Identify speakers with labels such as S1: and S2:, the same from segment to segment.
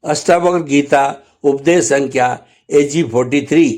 S1: अष्टावक्र गीता उपदेश संख्या AG43।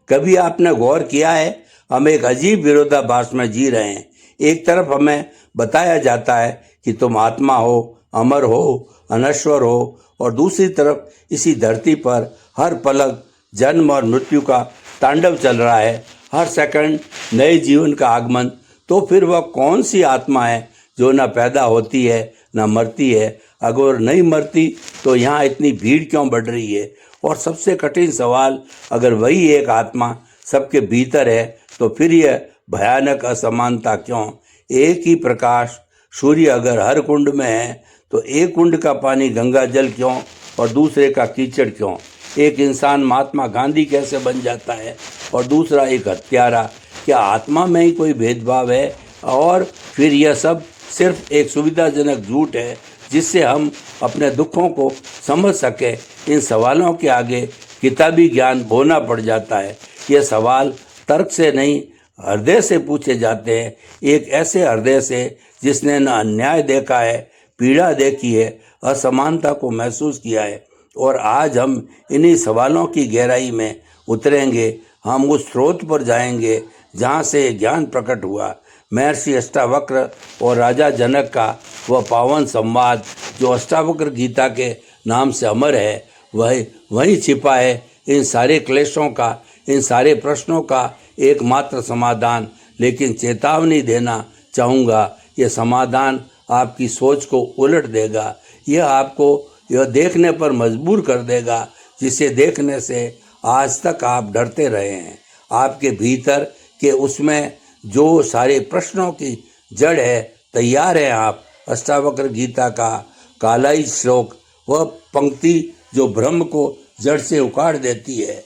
S1: कभी आपने गौर किया है, हम एक अजीब विरोधाभास में जी रहे हैं। एक तरफ हमें बताया जाता है कि तुम आत्मा हो, अमर हो, अनश्वर हो, और दूसरी तरफ इसी धरती पर हर पलक जन्म और मृत्यु का तांडव चल रहा है, हर सेकंड नए जीवन का आगमन। तो फिर वह कौन सी आत्मा है जो न पैदा होती है न मरती है? अगर नहीं मरती तो यहाँ इतनी भीड़ क्यों बढ़ रही है? और सबसे कठिन सवाल, अगर वही एक आत्मा सबके भीतर है तो फिर यह भयानक असमानता क्यों? एक ही प्रकाश सूर्य अगर हर कुंड में है तो एक कुंड का पानी गंगा जल क्यों और दूसरे का कीचड़ क्यों? एक इंसान महात्मा गांधी कैसे बन जाता है और दूसरा एक हत्यारा? क्या आत्मा में ही कोई भेदभाव है? और फिर यह सब सिर्फ एक सुविधाजनक झूठ है जिससे हम अपने दुखों को समझ सके। इन सवालों के आगे किताबी ज्ञान बोना पड़ जाता है। ये सवाल तर्क से नहीं, हृदय से पूछे जाते हैं, एक ऐसे हृदय से जिसने न अन्याय देखा है, पीड़ा देखी है, असमानता को महसूस किया है। और आज हम इन्हीं सवालों की गहराई में उतरेंगे। हम उस स्रोत पर जाएंगे जहाँ से ज्ञान प्रकट हुआ, महर्षि अष्टावक्र और राजा जनक का वह पावन संवाद जो अष्टावक्र गीता के नाम से अमर है। वहीं छिपा है इन सारे क्लेशों का, इन सारे प्रश्नों का एकमात्र समाधान। लेकिन चेतावनी देना चाहूँगा, यह समाधान आपकी सोच को उलट देगा। यह आपको यह देखने पर मजबूर कर देगा जिसे देखने से आज तक आप डरते रहे हैं। आपके भीतर के उसमें जो सारे प्रश्नों की जड़ है, तैयार है आप। अष्टावक्र गीता का कालाई श्लोक, वह पंक्ति जो ब्रह्म को जड़ से उखाड़ देती है।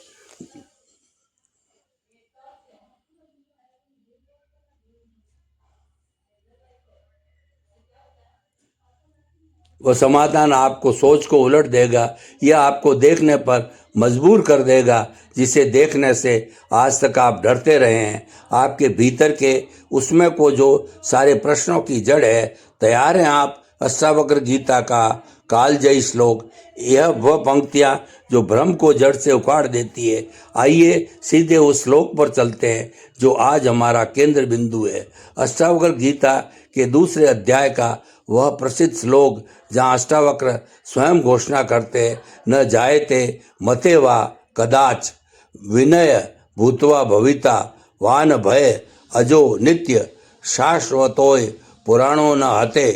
S1: वह समाधान आपको सोच को उलट देगा। यह आपको देखने पर मजबूर कर देगा जिसे देखने से आज तक आप डरते रहे हैं। आपके भीतर के उसमें को जो सारे प्रश्नों की जड़ है, तैयार हैं आप। अष्टावक्र गीता का कालजयी श्लोक, यह वह पंक्तियाँ जो भ्रम को जड़ से उखाड़ देती है। आइए सीधे उस श्लोक पर चलते हैं जो आज हमारा केंद्र बिंदु है। अष्टावक्र गीता के दूसरे अध्याय का वह प्रसिद्ध श्लोक जहाँ अष्टावक्र स्वयं घोषणा करते, न जायते मते वा कदाच विनय भूतवा भविता वान भय अजो नित्य शाश्वतोय पुराणों न हते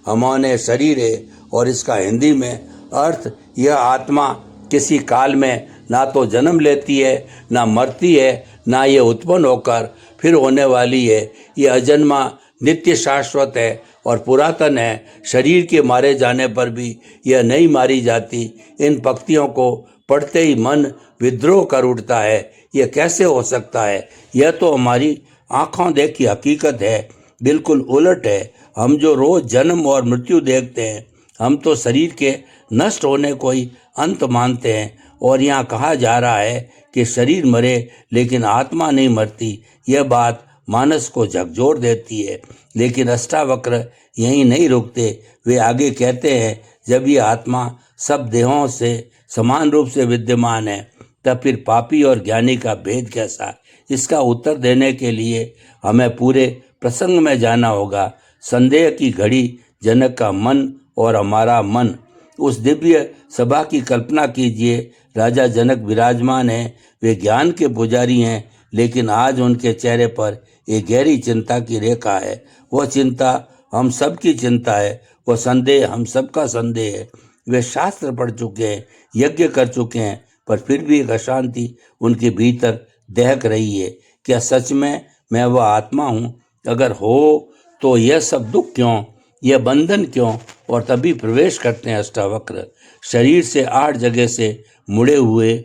S1: हमने शरीरे। और इसका हिंदी में अर्थ, यह आत्मा किसी काल में ना तो जन्म लेती है, ना मरती है, ना ये उत्पन्न होकर फिर होने वाली है। ये अजन्मा नित्य शाश्वत है और पुरातन है। शरीर के मारे जाने पर भी यह नहीं मारी जाती। इन पंक्तियों को पढ़ते ही मन विद्रोह कर उठता है। यह कैसे हो सकता है? यह तो हमारी आँखों देखी हकीकत है, बिल्कुल उलट है। हम जो रोज जन्म और मृत्यु देखते हैं, हम तो शरीर के नष्ट होने को ही अंत मानते हैं। और यहाँ कहा जा रहा है कि शरीर मरे लेकिन आत्मा नहीं मरती। यह बात मानस को झकझोर देती है। लेकिन अष्टावक्र यहीं नहीं रुकते। वे आगे कहते हैं, जब ये आत्मा सब देहों से समान रूप से विद्यमान है, तब फिर पापी और ज्ञानी का भेद कैसा? इसका उत्तर देने के लिए हमें पूरे प्रसंग में जाना होगा। संदेह की घड़ी, जनक का मन और हमारा मन। उस दिव्य सभा की कल्पना कीजिए। राजा जनक विराजमान हैं, वे ज्ञान के पुजारी हैं, लेकिन आज उनके चेहरे पर एक गहरी चिंता की रेखा है। वह चिंता हम सब की चिंता है, वह संदेह हम सबका संदेह है। वे शास्त्र पढ़ चुके हैं, यज्ञ कर चुके हैं, पर फिर भी एक अशांति उनके भीतर दहक रही है। क्या सच में मैं वह आत्मा हूँ? अगर हो तो यह सब दुख क्यों, यह बंधन क्यों? और तभी प्रवेश करते हैं अष्टावक्र। शरीर से 8 जगह से मुड़े हुए,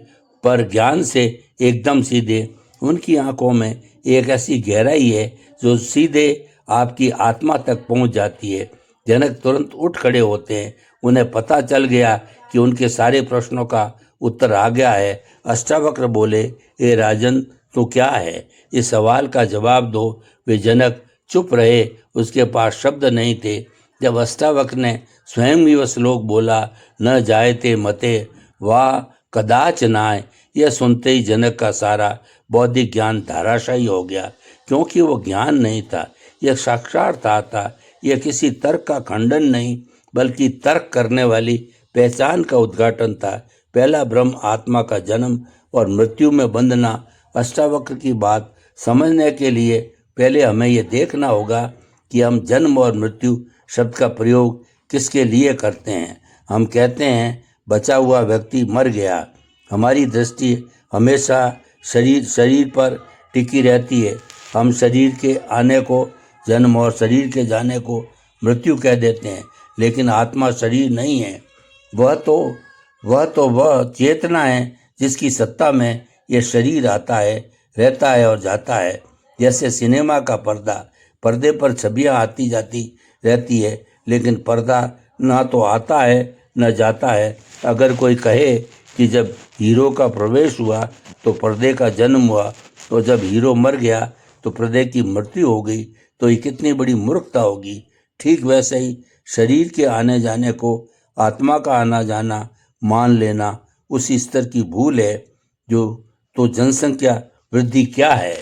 S1: पर ज्ञान से एकदम सीधे। उनकी आंखों में एक ऐसी गहराई है जो सीधे आपकी आत्मा तक पहुंच जाती है। जनक तुरंत उठ खड़े होते हैं। उन्हें पता चल गया कि उनके सारे प्रश्नों का उत्तर आ गया है। अष्टावक्र बोले, ए राजन, तो क्या है? इस सवाल का जवाब दो। वे जनक चुप रहे, उसके पास शब्द नहीं थे। जब अष्टावक्र ने स्वयं ही वह श्लोक बोला, न जायते मते वाह कदाच नाय। यह सुनते ही जनक का सारा बौद्धिक ज्ञान धाराशायी हो गया, क्योंकि वो ज्ञान नहीं था, यह साक्षात्कार था। यह किसी तर्क का खंडन नहीं, बल्कि तर्क करने वाली पहचान का उद्घाटन था। पहला ब्रह्म आत्मा का जन्म और मृत्यु में बंधना। अष्टावक्र की बात समझने के लिए पहले हमें यह देखना होगा कि हम जन्म और मृत्यु शब्द का प्रयोग किसके लिए करते हैं। हम कहते हैं बचा हुआ व्यक्ति मर गया। हमारी दृष्टि हमेशा शरीर पर टिकी रहती है। हम शरीर के आने को जन्म और शरीर के जाने को मृत्यु कह देते हैं, लेकिन आत्मा शरीर नहीं है। वह चेतना है जिसकी सत्ता में यह शरीर आता है, रहता है और जाता है। जैसे सिनेमा का पर्दे पर छवियां आती जाती रहती है, लेकिन पर्दा ना तो आता है न जाता है। अगर कोई कहे कि जब हीरो का प्रवेश हुआ तो पर्दे का जन्म हुआ, तो जब हीरो मर गया तो पर्दे की मृत्यु हो गई, तो ये कितनी बड़ी मूर्खता होगी। ठीक वैसे ही शरीर के आने जाने को आत्मा का आना जाना मान लेना उसी स्तर की भूल है। जो तो जनसंख्या वृद्धि क्या है।